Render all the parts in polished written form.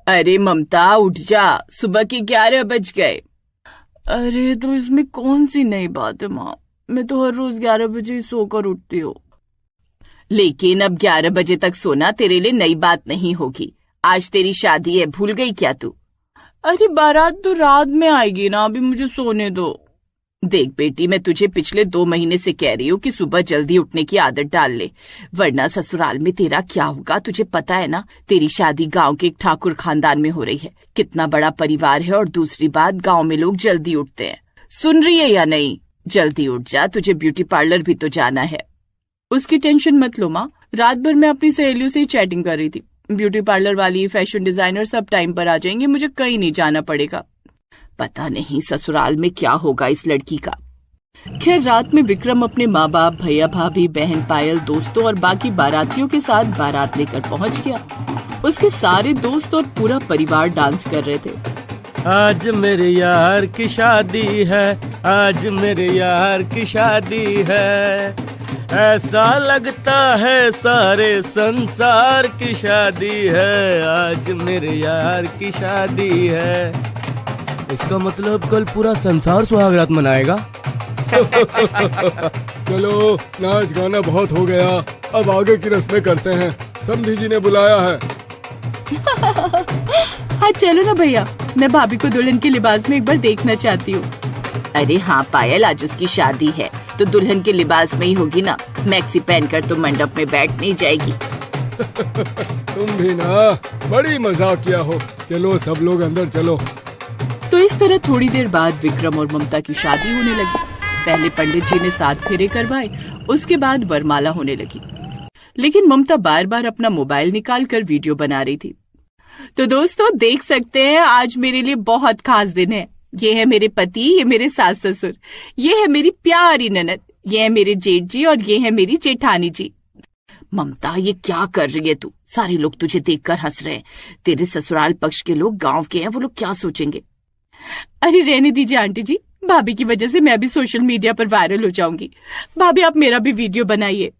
अरे ममता उठ जा, सुबह के 11 बज गए। अरे तो इसमें कौन सी नई बात है माँ, मैं तो हर रोज 11 बजे ही सोकर उठती हूँ। लेकिन अब 11 बजे तक सोना तेरे लिए नई बात नहीं होगी। आज तेरी शादी है, भूल गई क्या तू? अरे बारात तो रात में आएगी ना, अभी मुझे सोने दो। देख बेटी, मैं तुझे पिछले 2 महीने से कह रही हूँ कि सुबह जल्दी उठने की आदत डाल ले, वरना ससुराल में तेरा क्या होगा तुझे पता है ना। तेरी शादी गांव के एक ठाकुर खानदान में हो रही है, कितना बड़ा परिवार है। और दूसरी बात, गांव में लोग जल्दी उठते हैं। सुन रही है या नहीं? जल्दी उठ जा, तुझे ब्यूटी पार्लर भी तो जाना है। उसकी टेंशन मत लो माँ, रात भर मैं अपनी सहेलियों से चैटिंग कर रही थी। ब्यूटी पार्लर वाली, फैशन डिजाइनर सब टाइम पर आ जाएंगे, मुझे कहीं नहीं जाना पड़ेगा। पता नहीं ससुराल में क्या होगा इस लड़की का। खैर रात में विक्रम अपने माँ बाप, भैया भाभी, बहन पायल, दोस्तों और बाकी बारातियों के साथ बारात लेकर पहुँच गया। उसके सारे दोस्त और पूरा परिवार डांस कर रहे थे। आज मेरे यार की शादी है, आज मेरे यार की शादी है, ऐसा लगता है सारे संसार की शादी है, आज मेरे यार की शादी है। इसका मतलब कल पूरा संसार सुहागरात मनाएगा। चलो नाच गाना बहुत हो गया, अब आगे की रस्में करते हैं, समधी जी ने बुलाया है। हाँ चलो ना भैया, मैं भाभी को दुल्हन के लिबास में एक बार देखना चाहती हूँ। अरे हाँ पायल, आज उसकी शादी है तो दुल्हन के लिबास में ही होगी ना, मैक्सी पहनकर तो मंडप में बैठ नहीं जाएगी। तुम भी ना बड़ी मजाकिया हो, चलो सब लोग अंदर चलो। तो इस तरह थोड़ी देर बाद विक्रम और ममता की शादी होने लगी। पहले पंडित जी ने 7 फेरे करवाए, उसके बाद वरमाला होने लगी। लेकिन ममता बार बार अपना मोबाइल निकाल कर वीडियो बना रही थी। तो दोस्तों देख सकते हैं, आज मेरे लिए बहुत खास दिन है। ये है मेरे पति, ये मेरे सास ससुर, ये है मेरी प्यारी ननद, ये है मेरे जेठ जी और ये है मेरी जेठानी जी। ममता ये क्या कर रही है तू? सारे लोग तुझे देखकर हंस रहे हैं। तेरे ससुराल पक्ष के लोग गांव के हैं, वो लोग क्या सोचेंगे? अरे रहने दीजिए आंटी जी, भाभी की वजह से मैं भी सोशल मीडिया पर वायरल हो जाऊंगी। भाभी आप मेरा भी वीडियो बनाइए।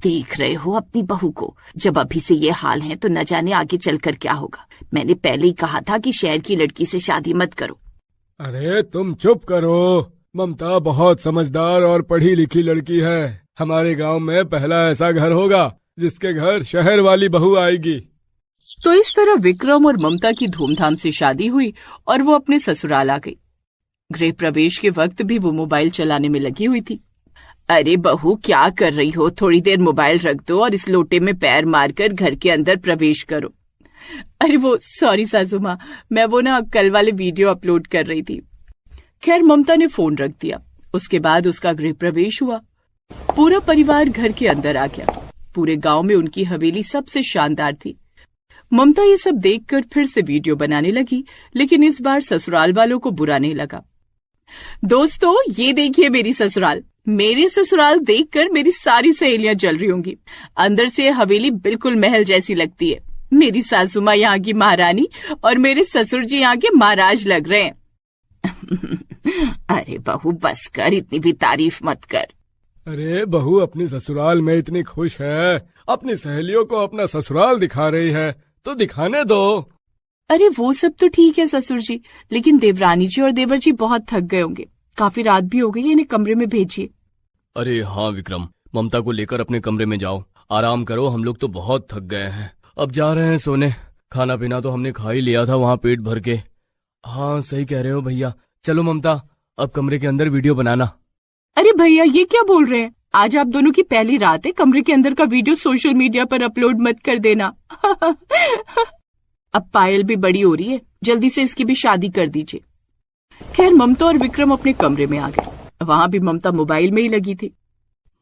देख रहे हो अपनी बहू को, जब अभी से ये हाल है तो न जाने आगे चलकर क्या होगा। मैंने पहले ही कहा था कि शहर की लड़की से शादी मत करो। अरे तुम चुप करो, ममता बहुत समझदार और पढ़ी लिखी लड़की है। हमारे गांव में पहला ऐसा घर होगा जिसके घर शहर वाली बहू आएगी। तो इस तरह विक्रम और ममता की धूमधाम से शादी हुई और वो अपने ससुराल आ गई। गृह प्रवेश के वक्त भी वो मोबाइल चलाने में लगी हुई थी। अरे बहू क्या कर रही हो? थोड़ी देर मोबाइल रख दो और इस लोटे में पैर मारकर घर के अंदर प्रवेश करो। अरे वो सॉरी सासू माँ, मैं वो ना कल वाले वीडियो अपलोड कर रही थी। खैर ममता ने फोन रख दिया। उसके बाद उसका गृह प्रवेश हुआ। पूरा परिवार घर के अंदर आ गया। पूरे गांव में उनकी हवेली सबसे शानदार थी। ममता ये सब देखकर फिर से वीडियो बनाने लगी, लेकिन इस बार ससुराल वालों को बुरा नहीं लगा। दोस्तों ये देखिए मेरी ससुराल। मेरे ससुराल देखकर मेरी सारी सहेलियां जल रही होंगी। अंदर से हवेली बिल्कुल महल जैसी लगती है। मेरी सासू माँ यहाँ की महारानी और मेरे ससुर जी यहाँ के महाराज लग रहे हैं। अरे बहू बस कर, इतनी भी तारीफ मत कर। अरे बहू अपनी ससुराल में इतनी खुश है, अपनी सहेलियों को अपना ससुराल दिखा रही है, तो दिखाने दो। अरे वो सब तो ठीक है ससुर जी, लेकिन देवरानी जी और देवर जी बहुत थक गए होंगे। काफी रात भी हो गई है, इन्हें कमरे में भेजिए। अरे हाँ विक्रम, ममता को लेकर अपने कमरे में जाओ, आराम करो। हम लोग तो बहुत थक गए हैं, अब जा रहे हैं सोने। खाना पीना तो हमने खा ही लिया था वहाँ पेट भर के। हाँ सही कह रहे हो भैया। चलो ममता, अब कमरे के अंदर वीडियो बनाना। अरे भैया ये क्या बोल रहे हैं? आज आप दोनों की पहली रात है, कमरे के अंदर का वीडियो सोशल मीडिया पर अपलोड मत कर देना। अब पायल भी बड़ी हो रही है, जल्दी से इसकी भी शादी कर दीजिए। खैर ममता और विक्रम अपने कमरे में आ गए। वहाँ भी ममता मोबाइल में ही लगी थी।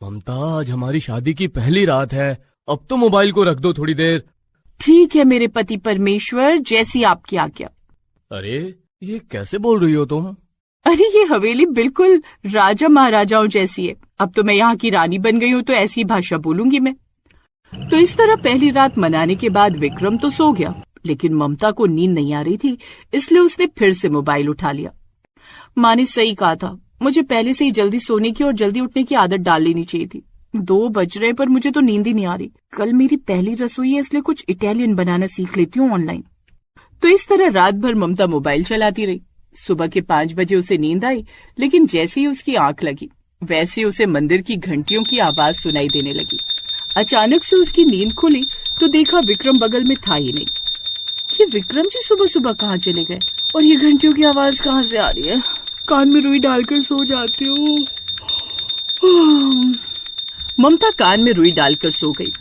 ममता आज हमारी शादी की पहली रात है, अब तो मोबाइल को रख दो थोड़ी देर। ठीक है मेरे पति परमेश्वर, जैसी आपकी आज्ञा। अरे ये कैसे बोल रही हो तुम? अरे ये हवेली बिल्कुल राजा महाराजाओं जैसी है। अब तो मैं यहाँ की रानी बन गई हूँ, तो ऐसी भाषा बोलूंगी मैं। तो इस तरह पहली रात मनाने के बाद विक्रम तो सो गया, लेकिन ममता को नींद नहीं आ रही थी, इसलिए उसने फिर से मोबाइल उठा लिया। माँ ने सही कहा था, मुझे पहले से ही जल्दी सोने की और जल्दी उठने की आदत डाल लेनी चाहिए थी। 2 बज रहे पर मुझे तो नींद ही नहीं आ रही। कल मेरी पहली रसोई है, इसलिए कुछ इटालियन बनाना सीख लेती हूँ ऑनलाइन। तो इस तरह रात भर ममता मोबाइल चलाती रही। सुबह के 5 बजे उसे नींद आई, लेकिन जैसे ही उसकी आंख लगी वैसे उसे मंदिर की घंटियों की आवाज सुनाई देने लगी। अचानक से उसकी नींद खुली तो देखा विक्रम बगल में था ही नहीं। ये विक्रम जी सुबह सुबह कहाँ चले गए और ये घंटियों की आवाज कहाँ से आ रही है? कान में रुई डालकर सो जाती हूँ। ममता कान में रुई डालकर सो गई।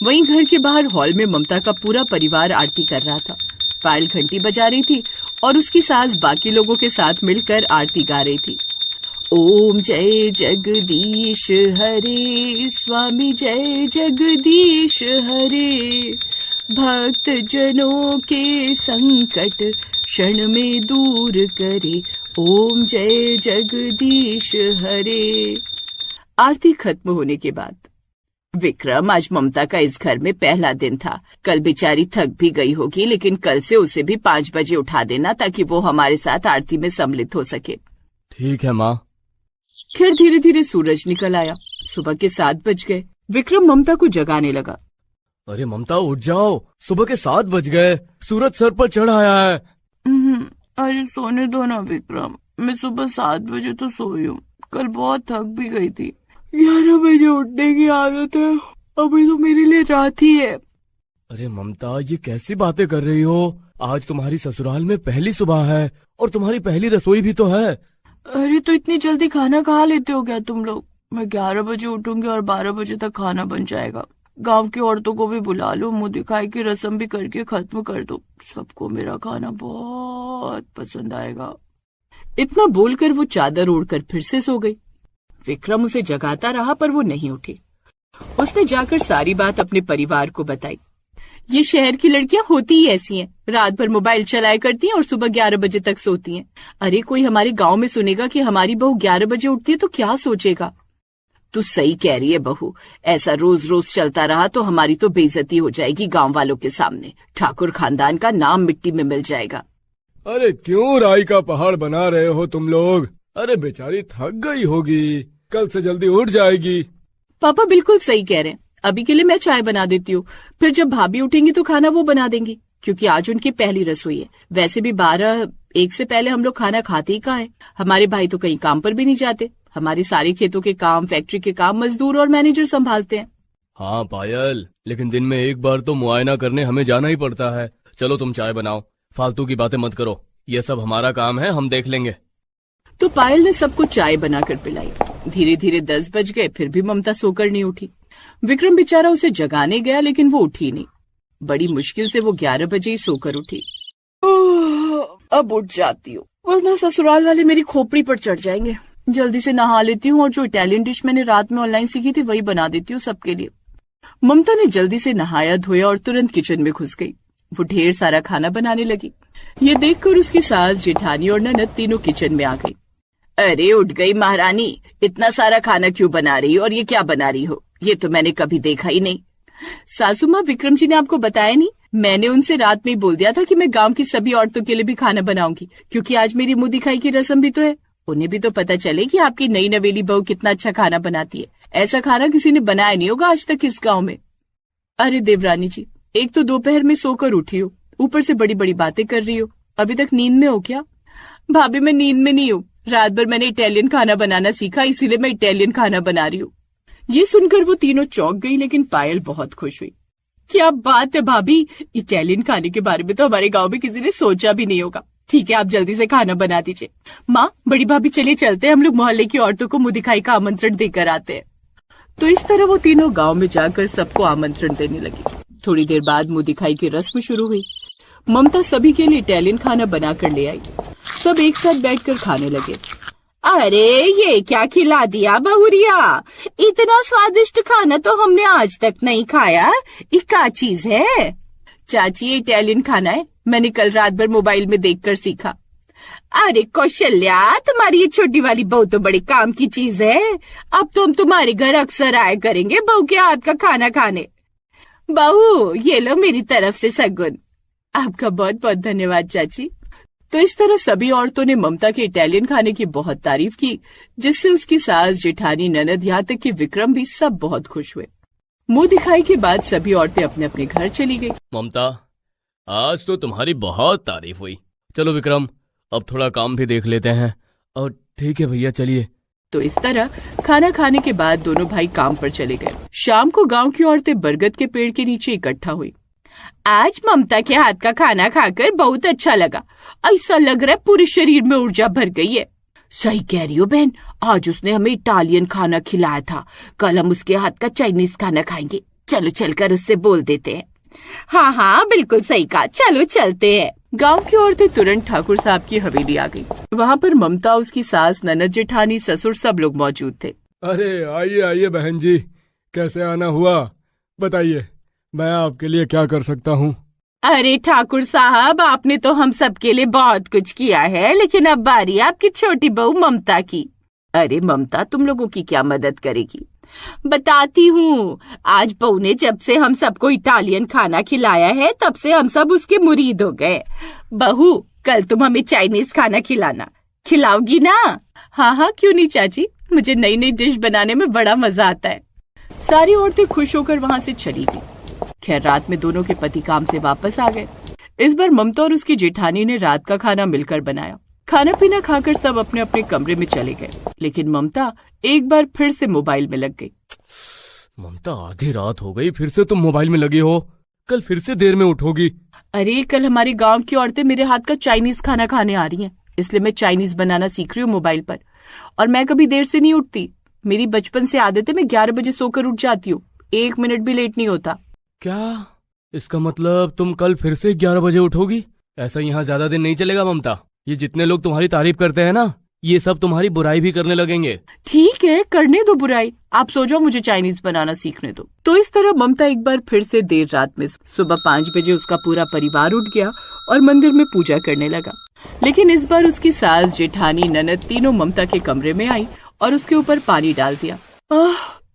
वहीं घर के बाहर हॉल में ममता का पूरा परिवार आरती कर रहा था। पायल घंटी बजा रही थी और उसकी सास बाकी लोगों के साथ मिलकर आरती गा रही थी। ओम जय जगदीश हरे, स्वामी जय जगदीश हरे, भक्त जनों के संकट क्षण में दूर करे, ओम जय जगदीश हरे। आरती खत्म होने के बाद विक्रम, आज ममता का इस घर में पहला दिन था। कल बेचारी थक भी गई होगी, लेकिन कल से उसे भी 5 बजे उठा देना ताकि वो हमारे साथ आरती में सम्मिलित हो सके। ठीक है माँ। फिर धीरे धीरे सूरज निकल आया। सुबह के 7 बज गए। विक्रम ममता को जगाने लगा। अरे ममता उठ जाओ, सुबह के 7 बज गए, सूरज सर पर चढ़ आया है। अरे सोने दो ना विक्रम, मैं सुबह 7 बजे तो सोई हूँ। कल बहुत थक भी गई थी। 11 बजे उठने की आदत है, अभी तो मेरे लिए रात ही है। अरे ममता, ये कैसी बातें कर रही हो? आज तुम्हारी ससुराल में पहली सुबह है और तुम्हारी पहली रसोई भी तो है। अरे तो इतनी जल्दी खाना खा लेते हो क्या तुम लोग? मैं 11 बजे उठूंगी और 12 बजे तक खाना बन जाएगा। गांव की औरतों को भी बुला लो, मुंह दिखाई की रस्म भी करके खत्म कर दो। सबको मेरा खाना बहुत पसंद आएगा। इतना बोलकर वो चादर ओढ़कर फिर से सो गई। विक्रम उसे जगाता रहा पर वो नहीं उठी। उसने जाकर सारी बात अपने परिवार को बताई। ये शहर की लड़कियां होती ही ऐसी हैं, रात भर मोबाइल चलाया करती हैं और सुबह 11 बजे तक सोती हैं। अरे कोई हमारे गांव में सुनेगा कि हमारी बहू 11 बजे उठती है तो क्या सोचेगा? तू सही कह रही है बहू, ऐसा रोज रोज चलता रहा तो हमारी तो बेइज्जती हो जाएगी गांव वालों के सामने। ठाकुर खानदान का नाम मिट्टी में मिल जाएगा। अरे क्यों राई का पहाड़ बना रहे हो तुम लोग? अरे बेचारी थक गई होगी, कल से जल्दी उठ जाएगी। पापा बिल्कुल सही कह रहे हैं। अभी के लिए मैं चाय बना देती हूँ, फिर जब भाभी उठेंगी तो खाना वो बना देंगी, क्योंकि आज उनकी पहली रसोई है। वैसे भी 12-1 से पहले हम लोग खाना खाते ही कहाँ हैं। हमारे भाई तो कहीं काम पर भी नहीं जाते। हमारे सारे खेतों के काम, फैक्ट्री के काम मजदूर और मैनेजर संभालते हैं। हाँ पायल, लेकिन दिन में एक बार तो मुआयना करने हमें जाना ही पड़ता है। चलो तुम चाय बनाओ, फालतू की बातें मत करो, ये सब हमारा काम है, हम देख लेंगे। तो पायल ने सबको चाय बनाकर पिलाई। धीरे धीरे 10 बज गए, फिर भी ममता सोकर नहीं उठी। विक्रम बेचारा उसे जगाने गया, लेकिन वो उठी नहीं। बड़ी मुश्किल से वो 11 बजे ही सोकर उठी। अब उठ जाती हूँ, वरना ससुराल वाले मेरी खोपड़ी पर चढ़ जाएंगे। जल्दी से नहा लेती हूँ और जो इटालियन डिश मैंने रात में ऑनलाइन सीखी थी वही बना देती हूँ सबके लिए। ममता ने जल्दी से नहाया धोया और तुरंत किचन में घुस गई। वो ढेर सारा खाना बनाने लगी। ये देखकर उसकी सास, जेठानी और ननद तीनों किचन में आ गई। अरे उठ गई महारानी, इतना सारा खाना क्यों बना रही हो और ये क्या बना रही हो? ये तो मैंने कभी देखा ही नहीं। सासू माँ, विक्रम जी ने आपको बताया नहीं? मैंने उनसे रात में ही बोल दिया था कि मैं गांव की सभी औरतों के लिए भी खाना बनाऊंगी, क्योंकि आज मेरी मुंह दिखाई की रस्म भी तो है। उन्हें भी तो पता चले कि आपकी नई नवेली बहू कितना अच्छा खाना बनाती है। ऐसा खाना किसी ने बनाया नहीं होगा आज तक इस गाँव में। अरे देवरानी जी, एक तो दोपहर में सोकर उठी हो, ऊपर से बड़ी बड़ी बातें कर रही हो। अभी तक नींद में हो क्या? भाभी मैं नींद में नहीं हूँ, रात भर मैंने इटालियन खाना बनाना सीखा, इसीलिए मैं इटालियन खाना बना रही हूँ। ये सुनकर वो तीनों चौंक गई, लेकिन पायल बहुत खुश हुई। क्या बात है भाभी, इटालियन खाने के बारे में तो हमारे गांव में किसी ने सोचा भी नहीं होगा। ठीक है, आप जल्दी से खाना बना दीजिए। माँ, बड़ी भाभी चलिए चलते हैं, हम लोग मोहल्ले की औरतों को मुंह दिखाई का आमंत्रण देकर आते हैं। तो इस तरह वो तीनों गांव में जाकर सबको आमंत्रण देने लगी। थोड़ी देर बाद मुंह दिखाई की रस्म शुरू हुई। ममता सभी के लिए इटालियन खाना बनाकर ले आई। सब एक साथ बैठकर खाने लगे। अरे ये क्या खिला दिया बहुरिया, इतना स्वादिष्ट खाना तो हमने आज तक नहीं खाया। ये क्या चीज है? चाची, ये इटालियन खाना है, मैंने कल रात भर मोबाइल में देखकर सीखा। अरे कौशल्या, तुम्हारी ये छोटी वाली बहू तो बड़े काम की चीज है। अब तो हम तुम्हारे घर अक्सर आया करेंगे बहू के हाथ का खाना खाने। बहू, ये लो मेरी तरफ से सगुन। आपका बहुत बहुत धन्यवाद चाची। तो इस तरह सभी औरतों ने ममता के इटालियन खाने की बहुत तारीफ की, जिससे उसकी सास, जेठानी, ननद, यहाँ तक कि विक्रम भी सब बहुत खुश हुए। मुंह दिखाई के बाद सभी औरतें अपने अपने घर चली गई। ममता, आज तो तुम्हारी बहुत तारीफ हुई। चलो विक्रम, अब थोड़ा काम भी देख लेते हैं। और ठीक है भैया, चलिए। तो इस तरह खाना खाने के बाद दोनों भाई काम पर चले गए। शाम को गांव की औरतें बरगद के पेड़ के नीचे इकट्ठा हुई। आज ममता के हाथ का खाना खाकर बहुत अच्छा लगा। ऐसा लग रहा है पूरे शरीर में ऊर्जा भर गई है। सही कह रही हो बहन, आज उसने हमें इटालियन खाना खिलाया था, कल हम उसके हाथ का चाइनीज खाना खाएंगे। चलो चलकर उससे बोल देते हैं। हाँ हाँ बिल्कुल सही कहा, चलो चलते हैं। गांव की औरतें तुरंत ठाकुर साहब की हवेली आ गई। वहाँ पर ममता, उसकी सास, ननद, जेठानी, ससुर सब लोग मौजूद थे। अरे आइए आइए बहन जी, कैसे आना हुआ बताइए, मैं आपके लिए क्या कर सकता हूँ? अरे ठाकुर साहब, आपने तो हम सबके लिए बहुत कुछ किया है, लेकिन अब बारी आपकी छोटी बहू ममता की। अरे ममता तुम लोगों की क्या मदद करेगी, बताती हूँ। आज बहू ने जब से हम सबको इटालियन खाना खिलाया है, तब से हम सब उसके मुरीद हो गए। बहू कल तुम हमें चाइनीज खाना खिलाओगी ना? हाँ हाँ क्यों नहीं चाची, मुझे नई नई डिश बनाने में बड़ा मजा आता है। सारी औरतें खुश होकर वहाँ से चली गई। खैर रात में दोनों के पति काम से वापस आ गए। इस बार ममता और उसकी जेठानी ने रात का खाना मिलकर बनाया। खाना पीना खाकर सब अपने अपने कमरे में चले गए, लेकिन ममता एक बार फिर से मोबाइल में लग गई। ममता, आधी रात हो गई, फिर से तुम मोबाइल में लगी हो। कल फिर से देर में उठोगी। अरे कल हमारे गांव की औरतें मेरे हाथ का चाइनीज खाना खाने आ रही हैं, इसलिए मैं चाइनीज बनाना सीख रही हूँ मोबाइल पर। और मैं कभी देर से नहीं उठती, मेरी बचपन से आदत है, मैं 11 बजे सोकर उठ जाती हूँ, 1 मिनट भी लेट नहीं होता। क्या? इसका मतलब तुम कल फिर से 11 बजे उठोगी? ऐसा यहाँ ज्यादा दिन नहीं चलेगा ममता। ये जितने लोग तुम्हारी तारीफ करते हैं ना, ये सब तुम्हारी बुराई भी करने लगेंगे। ठीक है, करने दो बुराई, आप सो जाओ, मुझे चाइनीज बनाना सीखने दो। तो इस तरह ममता एक बार फिर से देर रात में सुबह 5 बजे उसका पूरा परिवार उठ गया और मंदिर में पूजा करने लगा। लेकिन इस बार उसकी सास, जेठानी, ननद तीनों ममता के कमरे में आई और उसके ऊपर पानी डाल दिया।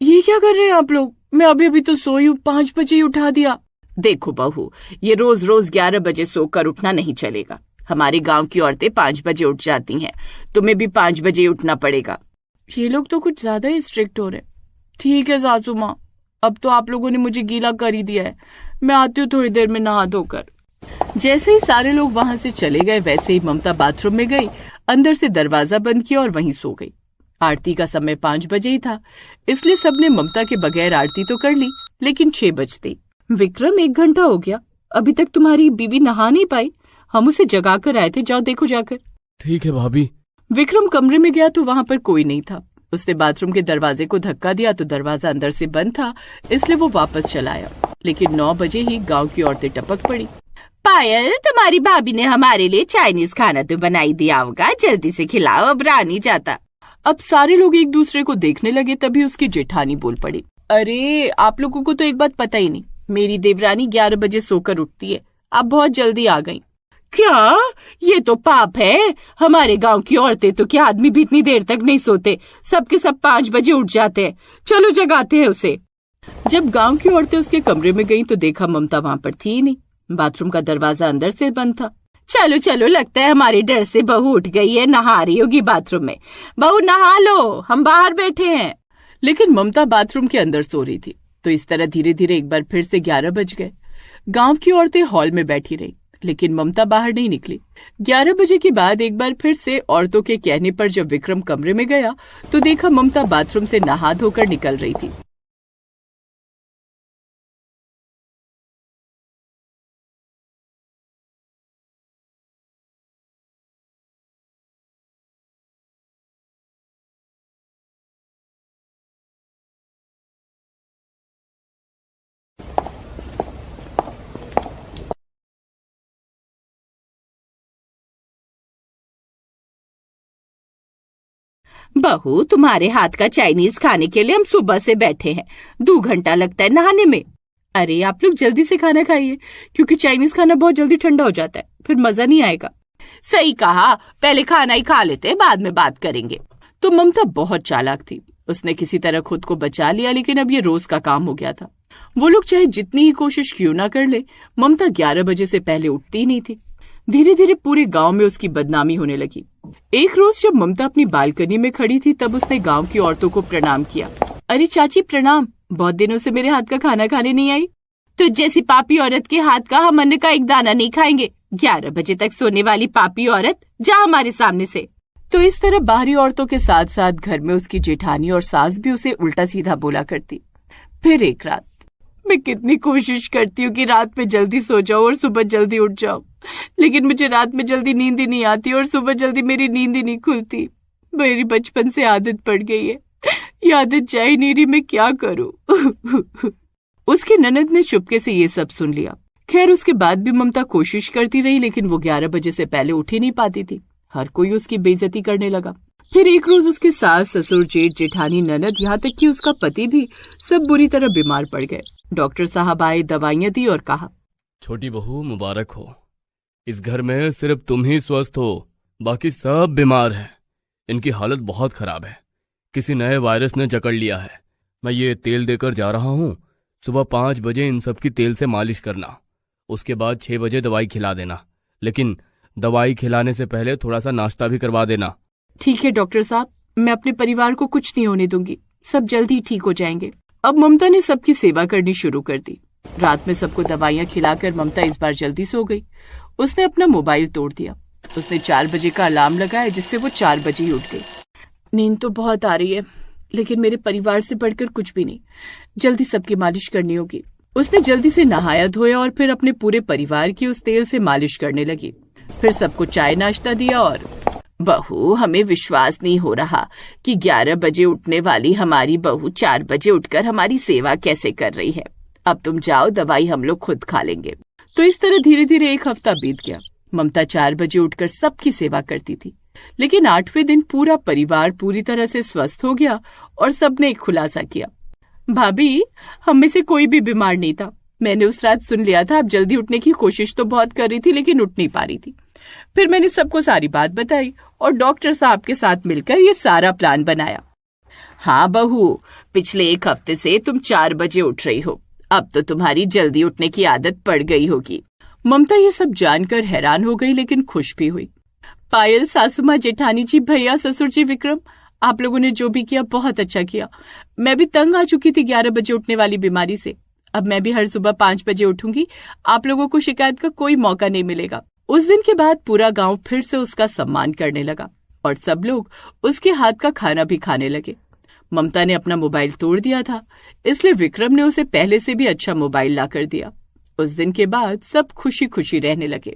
ये क्या कर रहे हैं आप लोग? मैं अभी अभी तो सोई हूँ, 5 बजे ही उठा दिया। देखो बहू, ये रोज रोज 11 बजे सोकर उठना नहीं चलेगा। हमारे गांव की औरतें 5 बजे उठ जाती हैं, तुम्हें भी 5 बजे उठना पड़ेगा। ये लोग तो कुछ ज्यादा ही स्ट्रिक्ट हो रहे। ठीक है सासू माँ, अब तो आप लोगों ने मुझे गीला कर ही दिया है, मैं आती हूँ थोड़ी देर में नहा धोकर। जैसे ही सारे लोग वहां से चले गए, वैसे ही ममता बाथरूम में गई, अंदर से दरवाजा बंद किया और वहीं सो गई। आरती का समय 5 बजे ही था, इसलिए सबने ममता के बगैर आरती तो कर ली, लेकिन 6 बजते विक्रम 1 घंटा हो गया, अभी तक तुम्हारी बीवी नहा नहीं पाई, हम उसे जगा कर आए थे, जाओ देखो जाकर। ठीक है भाभी। विक्रम कमरे में गया तो वहां पर कोई नहीं था। उसने बाथरूम के दरवाजे को धक्का दिया तो दरवाजा अंदर से बंद था, इसलिए वो वापस चला आया। लेकिन 9 बजे ही गांव की औरतें टपक पड़ी। पायल, तुम्हारी भाभी ने हमारे लिए चाइनीज खाना तो बनाई दिया होगा, जल्दी से खिलाओ, अब रहा नहीं जाता। अब सारे लोग एक दूसरे को देखने लगे, तभी उसकी जेठानी बोल पड़ी। अरे आप लोगों को तो एक बात पता ही नहीं, मेरी देवरानी 11 बजे सोकर उठती है, आप बहुत जल्दी आ गई। क्या? ये तो पाप है। हमारे गांव की औरतें तो क्या आदमी भी इतनी देर तक नहीं सोते, सबके सब 5 बजे उठ जाते हैं। चलो जगाते हैं उसे। जब गांव की औरतें उसके कमरे में गईं तो देखा ममता वहां पर थी ही नहीं, बाथरूम का दरवाजा अंदर से बंद था। चलो चलो, लगता है हमारे डर से बहू उठ गई है, नहा रही होगी बाथरूम में। बहू नहा लो, हम बाहर बैठे हैं। लेकिन ममता बाथरूम के अंदर सो रही थी। तो इस तरह धीरे धीरे एक बार फिर से 11 बज गए। गांव की औरतें हॉल में बैठी रही, लेकिन ममता बाहर नहीं निकली। 11 बजे के बाद एक बार फिर से औरतों के कहने पर जब विक्रम कमरे में गया तो देखा ममता बाथरूम से नहा धोकर निकल रही थी। बहू, तुम्हारे हाथ का चाइनीज खाने के लिए हम सुबह से बैठे हैं, 2 घंटा लगता है नहाने में। अरे आप लोग जल्दी से खाना खाइए, क्योंकि चाइनीज खाना बहुत जल्दी ठंडा हो जाता है, फिर मजा नहीं आएगा। सही कहा, पहले खाना ही खा लेते, बाद में बात करेंगे। तो ममता बहुत चालाक थी, उसने किसी तरह खुद को बचा लिया, लेकिन अब ये रोज का काम हो गया था। वो लोग चाहे जितनी ही कोशिश क्यों ना कर ले, ममता 11 बजे से पहले उठती ही नहीं थी। धीरे धीरे पूरे गांव में उसकी बदनामी होने लगी। एक रोज जब ममता अपनी बालकनी में खड़ी थी, तब उसने गांव की औरतों को प्रणाम किया। अरे चाची प्रणाम, बहुत दिनों से मेरे हाथ का खाना खाने नहीं आई। तो जैसी पापी औरत के हाथ का हम अन्न का एक दाना नहीं खाएंगे। 11 बजे तक सोने वाली पापी औरत, जा हमारे सामने से। तो इस तरह बाहरी औरतों के साथ साथ घर में उसकी जेठानी और सास भी उसे उल्टा सीधा बोला करती। फिर एक रात, मैं कितनी कोशिश करती हूँ कि रात में जल्दी सो जाऊं और सुबह जल्दी उठ जाऊं, लेकिन मुझे रात में जल्दी नींद ही नहीं आती और सुबह जल्दी मेरी नींद ही नहीं खुलती। मेरी बचपन से आदत पड़ गई है, ये आदत जा ही नहीं रही, मैं क्या करूं। उसकी ननद ने चुपके से ये सब सुन लिया। खैर उसके बाद भी ममता कोशिश करती रही, लेकिन वो 11 बजे से पहले उठ ही नहीं पाती थी। हर कोई उसकी बेइज्जती करने लगा। फिर एक रोज उसके सास, ससुर, जेठ, जेठानी, ननद, यहाँ तक कि उसका पति भी सब बुरी तरह बीमार पड़ गए। डॉक्टर साहब आए, दवाइयां दी और कहा, छोटी बहू मुबारक हो, इस घर में सिर्फ तुम ही स्वस्थ हो, बाकी सब बीमार हैं। इनकी हालत बहुत खराब है, किसी नए वायरस ने जकड़ लिया है। मैं ये तेल देकर जा रहा हूँ, सुबह 5 बजे इन सब की तेल से मालिश करना, उसके बाद 6 बजे दवाई खिला देना, लेकिन दवाई खिलाने से पहले थोड़ा सा नाश्ता भी करवा देना। ठीक है डॉक्टर साहब, मैं अपने परिवार को कुछ नहीं होने दूंगी, सब जल्दी ठीक हो जाएंगे। अब ममता ने सबकी सेवा करनी शुरू कर दी। रात में सबको दवाइयां खिलाकर ममता इस बार जल्दी सो गई। उसने अपना मोबाइल तोड़ दिया। उसने 4 बजे का अलार्म लगाया, जिससे वो 4 बजे ही उठ गई। नींद तो बहुत आ रही है, लेकिन मेरे परिवार से बढ़कर कुछ भी नहीं, जल्दी सबकी मालिश करनी होगी। उसने जल्दी से नहाया धोया और फिर अपने पूरे परिवार की उस तेल से मालिश करने लगी। फिर सबको चाय नाश्ता दिया और बहू, हमें विश्वास नहीं हो रहा कि 11 बजे उठने वाली हमारी बहू 4 बजे उठकर हमारी सेवा कैसे कर रही है। अब तुम जाओ, दवाई हम लोग खुद खा लेंगे। तो इस तरह धीरे धीरे एक हफ्ता बीत गया। ममता 4 बजे उठकर सबकी सेवा करती थी, लेकिन 8वें दिन पूरा परिवार पूरी तरह से स्वस्थ हो गया और सबने एक खुलासा किया, भाभी, हम में से कोई भी बीमार नहीं था। मैंने उस रात सुन लिया था, आप जल्दी उठने की कोशिश तो बहुत कर रही थी, लेकिन उठ नहीं पा रही थी। फिर मैंने सबको सारी बात बताई और डॉक्टर साहब के साथ मिलकर ये सारा प्लान बनाया। हाँ बहू, पिछले 1 हफ्ते से तुम 4 बजे उठ रही हो, अब तो तुम्हारी जल्दी उठने की आदत पड़ गई होगी। ममता ये सब जानकर हैरान हो गई, लेकिन खुश भी हुई। पायल, सासू माँ, जेठानी जी, भैया, ससुर जी, विक्रम, आप लोगों ने जो भी किया बहुत अच्छा किया। मैं भी तंग आ चुकी थी 11 बजे उठने वाली बीमारी से। अब मैं भी हर सुबह 5 बजे उठूंगी, आप लोगों को शिकायत का कोई मौका नहीं मिलेगा। उस दिन के बाद पूरा गांव फिर से उसका सम्मान करने लगा और सब लोग उसके हाथ का खाना भी खाने लगे। ममता ने अपना मोबाइल तोड़ दिया था, इसलिए विक्रम ने उसे पहले से भी अच्छा मोबाइल ला कर दिया। उस दिन के बाद सब खुशी खुशी रहने लगे।